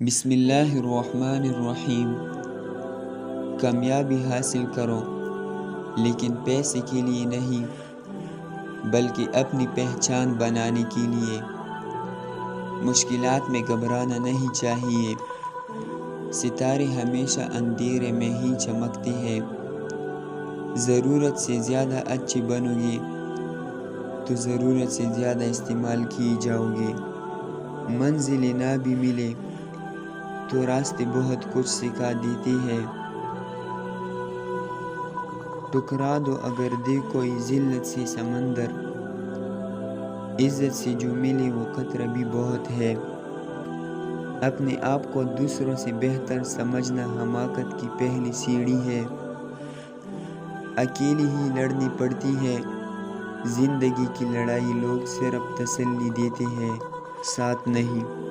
بسم اللہ الرحمن الرحیم۔ کامیابی حاصل کرو لیکن پیسے کے لیے نہیں بلکہ اپنی پہچان بنانے کے لیے۔ مشکلات میں گھبرانا نہیں چاہیے، ستارے ہمیشہ اندھیرے میں ہی چمکتے ہیں۔ ضرورت سے زیادہ اچھے بنو گے تو ضرورت سے زیادہ استعمال کیے جاؤ گے۔ منزل نہ بھی ملے تو راستے بہت کچھ سکھا دیتے ہیں۔ ٹکرا دو اگر دے کوئی ذلت سے سمندر، عزت سے جو ملے وہ خطرہ بھی بہت ہے۔ اپنے آپ کو دوسروں سے بہتر سمجھنا حماقت کی پہلی سیڑھی ہے۔ اکیلی ہی لڑنی پڑتی ہے زندگی کی لڑائی، لوگ صرف تسلی دیتے ہیں، ساتھ نہیں۔